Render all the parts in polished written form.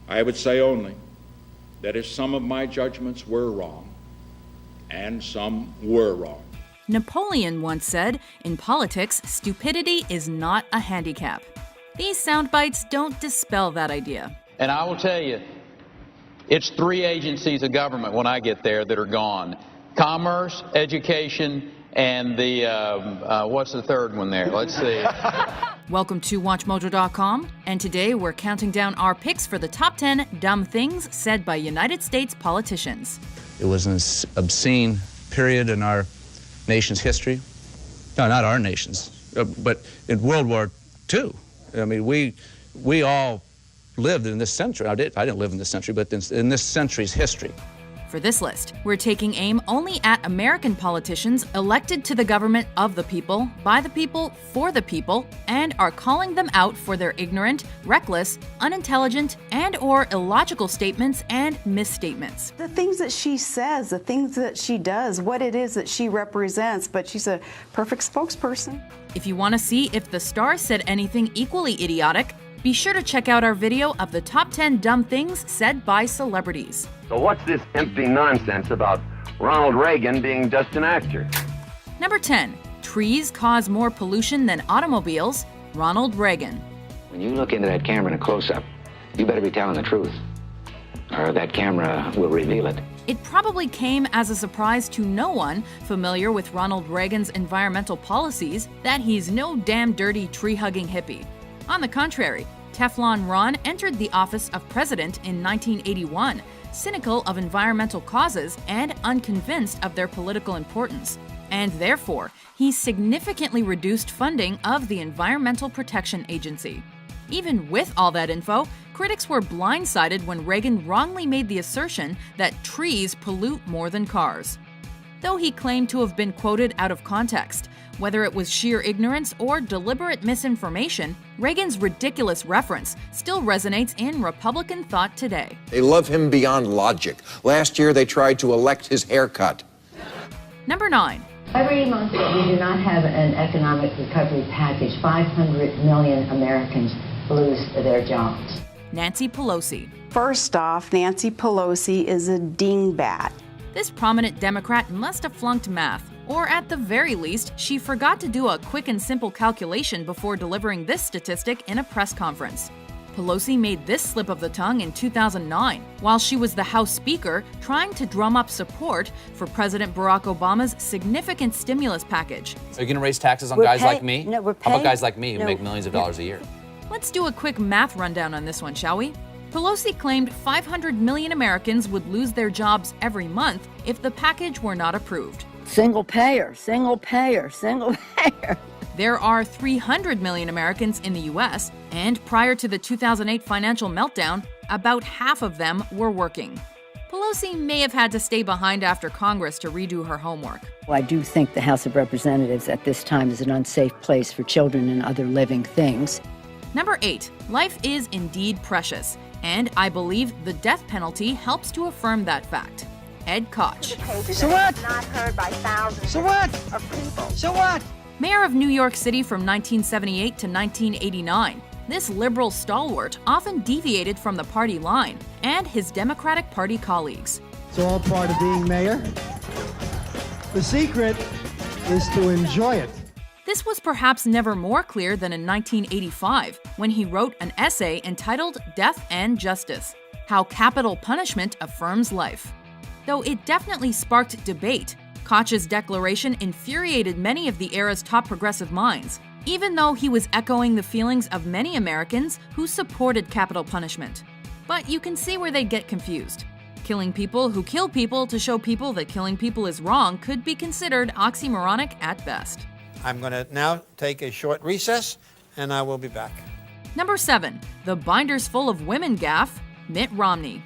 I would say only that if some of my judgments were wrong, and some were wrong. Napoleon once said, "In politics, stupidity is not a handicap." These sound bites don't dispel that idea. And I will tell you, it's 3 agencies of government when I get there that are gone. Commerce, education, and the, what's the third one there? Let's see. Welcome to WatchMojo.com, and today we're counting down our picks for the top 10 dumb things said by United States politicians. It was an obscene period in our nation's history. No, not our nation's, but in World War II. I mean, we all lived in this century. I didn't live in this century, but in this century's history. For this list, we're taking aim only at American politicians elected to the government of the people, by the people, for the people, and are calling them out for their ignorant, reckless, unintelligent, and/or illogical statements and misstatements. The things that she says, the things that she does, what it is that she represents, but she's a perfect spokesperson. If you want to see if the star said anything equally idiotic, be sure to check out our video of the top 10 dumb things said by celebrities. So what's this empty nonsense about Ronald Reagan being just an actor? Number 10. Trees cause more pollution than automobiles. Ronald Reagan. When you look into that camera in a close-up, you better be telling the truth, or that camera will reveal it. It probably came as a surprise to no one familiar with Ronald Reagan's environmental policies that he's no damn dirty tree-hugging hippie. On the contrary, Teflon Ron entered the office of president in 1981, cynical of environmental causes and unconvinced of their political importance. And therefore, he significantly reduced funding of the Environmental Protection Agency. Even with all that info, critics were blindsided when Reagan wrongly made the assertion that trees pollute more than cars. Though he claimed to have been quoted out of context, whether it was sheer ignorance or deliberate misinformation, Reagan's ridiculous reference still resonates in Republican thought today. They love him beyond logic. Last year, they tried to elect his haircut. Number 9. Every month that we do not have an economic recovery package, 500 million Americans lose their jobs. Nancy Pelosi. First off, Nancy Pelosi is a dingbat. This prominent Democrat must have flunked math, or at the very least, she forgot to do a quick and simple calculation before delivering this statistic in a press conference. Pelosi made this slip of the tongue in 2009, while she was the House Speaker trying to drum up support for President Barack Obama's significant stimulus package. Are you going to raise taxes on guys like me? No, we're How paying. about guys like me who make millions of dollars a year? Let's do a quick math rundown on this one, shall we? Pelosi claimed 500 million Americans would lose their jobs every month if the package were not approved. Single payer, single payer, single payer. There are 300 million Americans in the U.S., and prior to the 2008 financial meltdown, about half of them were working. Pelosi may have had to stay behind after Congress to redo her homework. Well, I do think the House of Representatives at this time is an unsafe place for children and other living things. Number 8. Life is indeed precious, and I believe the death penalty helps to affirm that fact. Ed Koch. So what? Not heard by thousands so what? Of people. So what? Mayor of New York City from 1978 to 1989, this liberal stalwart often deviated from the party line and his Democratic Party colleagues. It's all part of being mayor. The secret is to enjoy it. This was perhaps never more clear than in 1985, when he wrote an essay entitled Death and Justice: How Capital Punishment Affirms Life. Though it definitely sparked debate, Koch's declaration infuriated many of the era's top progressive minds, even though he was echoing the feelings of many Americans who supported capital punishment. But you can see where they'd get confused. Killing people who kill people to show people that killing people is wrong could be considered oxymoronic at best. I'm going to now take a short recess, and I will be back. Number 7. The binders full of women gaffe, Mitt Romney.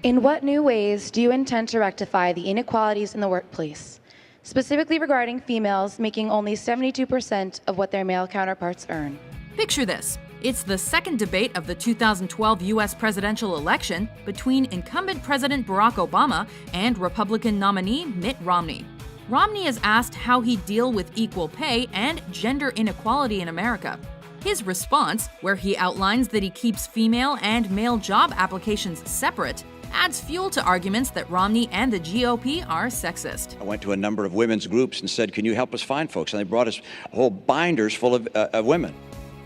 In what new ways do you intend to rectify the inequalities in the workplace, specifically regarding females making only 72% of what their male counterparts earn? Picture this. It's the second debate of the 2012 U.S. presidential election between incumbent President Barack Obama and Republican nominee Mitt Romney. Romney is asked how he'd deal with equal pay and gender inequality in America. His response, where he outlines that he keeps female and male job applications separate, adds fuel to arguments that Romney and the GOP are sexist. I went to a number of women's groups and said, can you help us find folks? And they brought us whole binders full of women.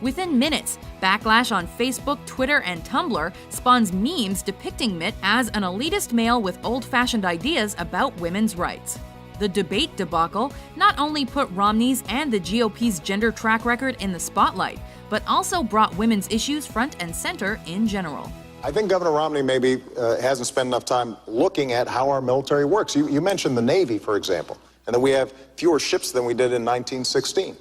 Within minutes, backlash on Facebook, Twitter, and Tumblr spawns memes depicting Mitt as an elitist male with old-fashioned ideas about women's rights. The debate debacle not only put Romney's and the GOP's gender track record in the spotlight, but also brought women's issues front and center in general. I think Governor Romney maybe hasn't spent enough time looking at how our military works. You mentioned the Navy, for example, and that we have fewer ships than we did in 1916.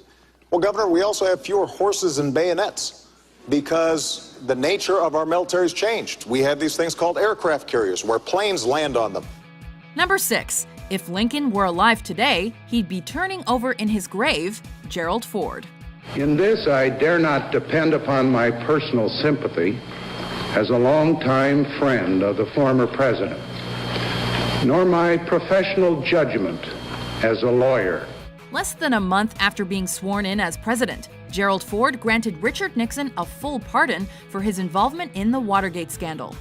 Well, Governor, we also have fewer horses and bayonets because the nature of our military's changed. We have these things called aircraft carriers where planes land on them. Number 6. If Lincoln were alive today, he'd be turning over in his grave Gerald Ford. In this, I dare not depend upon my personal sympathy as a longtime friend of the former president, nor my professional judgment as a lawyer. Less than a month after being sworn in as president, Gerald Ford granted Richard Nixon a full pardon for his involvement in the Watergate scandal.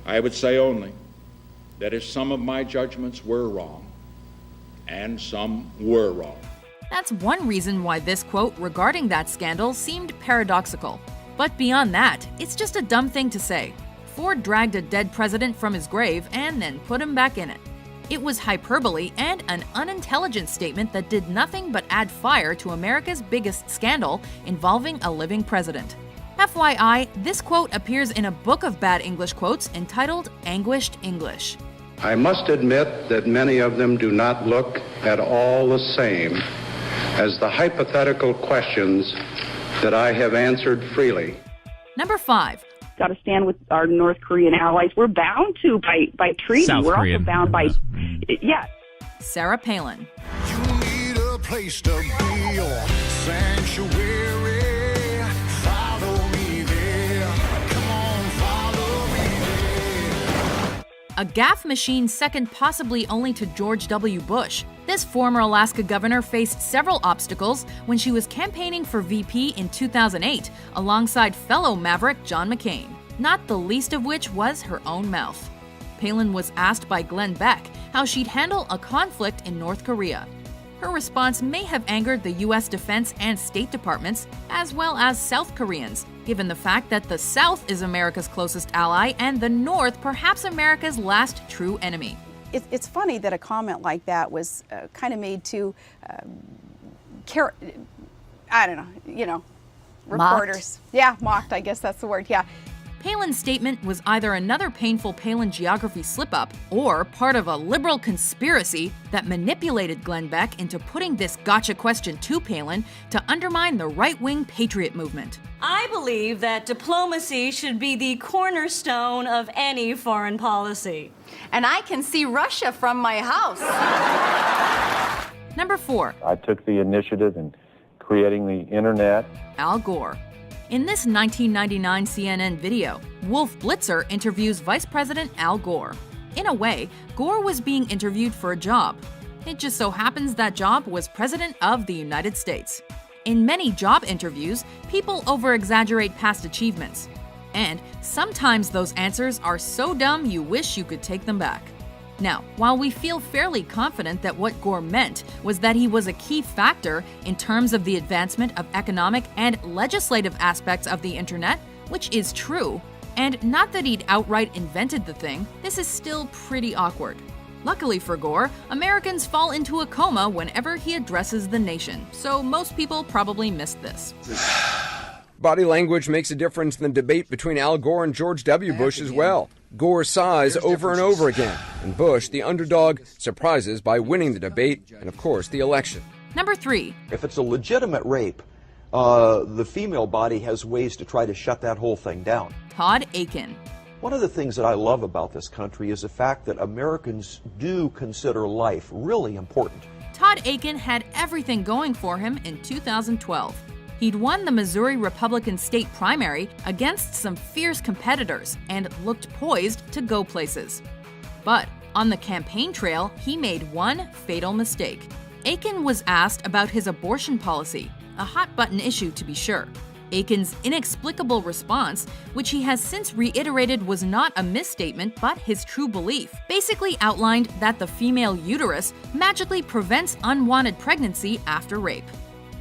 I would say only that if some of my judgments were wrong, and some were wrong. That's one reason why this quote regarding that scandal seemed paradoxical. But beyond that, it's just a dumb thing to say. Ford dragged a dead president from his grave and then put him back in it. It was hyperbole and an unintelligent statement that did nothing but add fire to America's biggest scandal involving a living president. FYI, this quote appears in a book of bad English quotes entitled Anguished English. I must admit that many of them do not look at all the same as the hypothetical questions that I have answered freely. Number 5. Got to stand with our North Korean allies. We're bound to by treaty. South We're Korean. also bound by, yeah. Sarah Palin. You need a place to be or sanctuary. Follow me there. Come on, follow me there. A gaffe machine second possibly only to George W. Bush, this former Alaska governor faced several obstacles when she was campaigning for VP in 2008 alongside fellow maverick John McCain, not the least of which was her own mouth. Palin was asked by Glenn Beck how she'd handle a conflict in North Korea. Her response may have angered the U.S. Defense and State Departments, as well as South Koreans, given the fact that the South is America's closest ally and the North perhaps America's last true enemy. It's funny that a comment like that was kind of made to, reporters. Yeah, mocked, I guess that's the word, yeah. Palin's statement was either another painful Palin geography slip-up or part of a liberal conspiracy that manipulated Glenn Beck into putting this gotcha question to Palin to undermine the right-wing patriot movement. I believe that diplomacy should be the cornerstone of any foreign policy. And I can see Russia from my house. Number 4. I took the initiative in creating the internet. Al Gore. In this 1999 CNN video, Wolf Blitzer interviews Vice President Al Gore. In a way, Gore was being interviewed for a job. It just so happens that job was President of the United States. In many job interviews, people over-exaggerate past achievements. And sometimes those answers are so dumb you wish you could take them back. Now, while we feel fairly confident that what Gore meant was that he was a key factor in terms of the advancement of economic and legislative aspects of the internet, which is true, and not that he'd outright invented the thing, this is still pretty awkward. Luckily for Gore, Americans fall into a coma whenever he addresses the nation, so most people probably missed this. Body language makes a difference in the debate between Al Gore and George W. Bush as well. Gore sighs over and over again, and Bush, the underdog, surprises by winning the debate and, of course, the election. Number 3. If it's a legitimate rape, the female body has ways to try to shut that whole thing down. Todd Akin. One of the things that I love about this country is the fact that Americans do consider life really important. Todd Akin had everything going for him in 2012. He'd won the Missouri Republican state primary against some fierce competitors and looked poised to go places. But on the campaign trail, he made one fatal mistake. Aiken was asked about his abortion policy, a hot-button issue to be sure. Aiken's inexplicable response, which he has since reiterated was not a misstatement but his true belief, basically outlined that the female uterus magically prevents unwanted pregnancy after rape.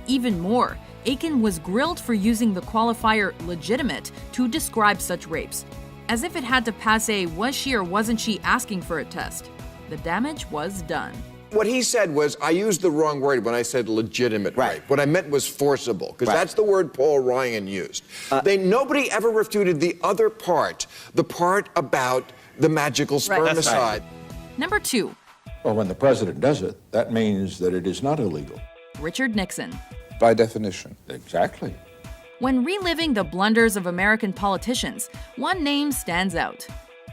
Even more, Aiken was grilled for using the qualifier legitimate to describe such rapes, as if it had to pass a was she or wasn't she asking for it test. The damage was done. What he said was, I used the wrong word when I said legitimate rape. What I meant was forcible, because that's the word Paul Ryan used. Nobody ever refuted the other part, the part about the magical spermicide. Number 2. Well, when the president does it, that means that it is not illegal. Richard Nixon. By definition. Exactly. When reliving the blunders of American politicians, one name stands out: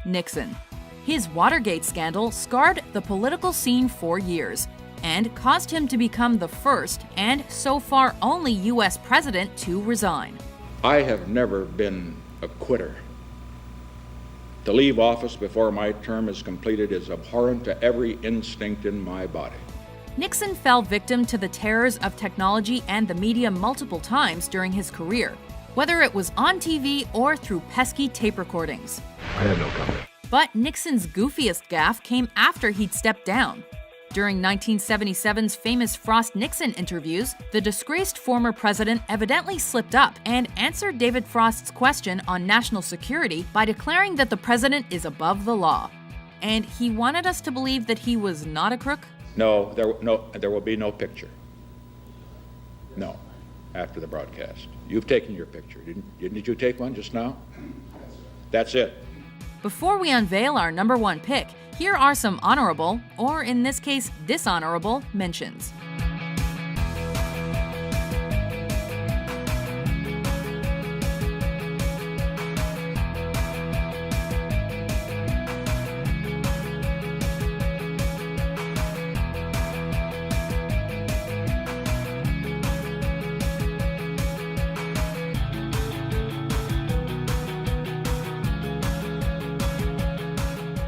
Nixon. His Watergate scandal scarred the political scene for years and caused him to become the first and so far only U.S. president to resign. I have never been a quitter. To leave office before my term is completed is abhorrent to every instinct in my body. Nixon fell victim to the terrors of technology and the media multiple times during his career, whether it was on TV or through pesky tape recordings. I have no comment. But Nixon's goofiest gaffe came after he'd stepped down. During 1977's famous Frost-Nixon interviews, the disgraced former president evidently slipped up and answered David Frost's question on national security by declaring that the president is above the law. And he wanted us to believe that he was not a crook? No, there will be no picture. No, after the broadcast. You've taken your picture. Didn't you take one just now? That's it. Before we unveil our number 1 pick, here are some honorable, or in this case, dishonorable, mentions.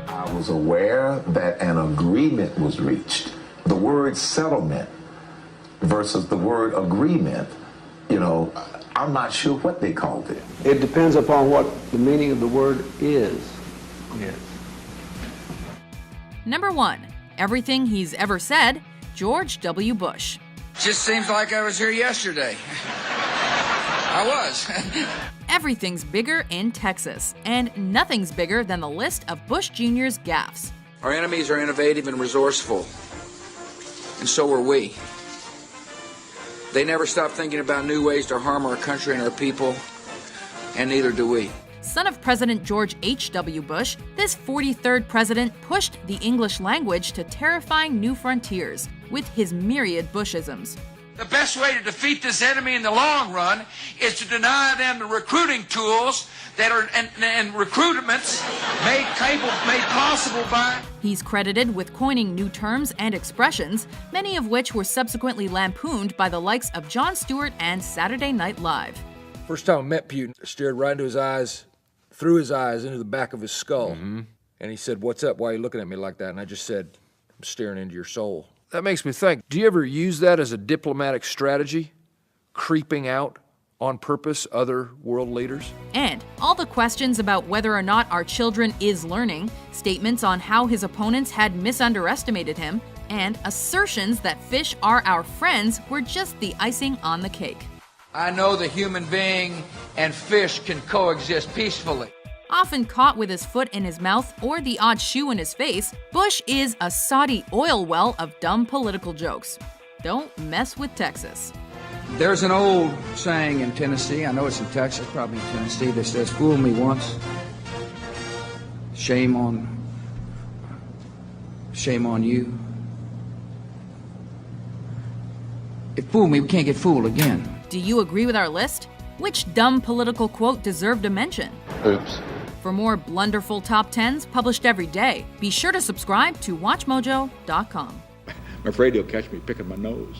I was aware that an agreement was reached. The word settlement versus the word agreement, I'm not sure what they called it. It depends upon what the meaning of the word is. Yes. Number 1. Everything he's ever said, George W. Bush. Just seems like I was here yesterday. I was. Everything's bigger in Texas, and nothing's bigger than the list of Bush Jr.'s gaffes. Our enemies are innovative and resourceful, and so are we. They never stop thinking about new ways to harm our country and our people, and neither do we. Son of President George H.W. Bush, this 43rd president pushed the English language to terrifying new frontiers with his myriad Bushisms. The best way to defeat this enemy in the long run is to deny them the recruiting tools that are and recruitments made possible by. He's credited with coining new terms and expressions, many of which were subsequently lampooned by the likes of Jon Stewart and Saturday Night Live. First time I met Putin, I stared right into his eyes, through his eyes into the back of his skull. And he said, "What's up? Why are you looking at me like that?" And I just said, "I'm staring into your soul." That makes me think, do you ever use that as a diplomatic strategy? Creeping out on purpose other world leaders? And all the questions about whether or not our children is learning, statements on how his opponents had misunderestimated him, and assertions that fish are our friends were just the icing on the cake. I know the human being and fish can coexist peacefully. Often caught with his foot in his mouth or the odd shoe in his face, Bush is a Saudi oil well of dumb political jokes. Don't mess with Texas. There's an old saying in Tennessee, I know it's in Texas, probably in Tennessee, that says, "Fool me once, shame on you." If fool me, we can't get fooled again. Do you agree with our list? Which dumb political quote deserved a mention? Oops. For more blunderful top 10s published every day, be sure to subscribe to WatchMojo.com. I'm afraid he'll catch me picking my nose.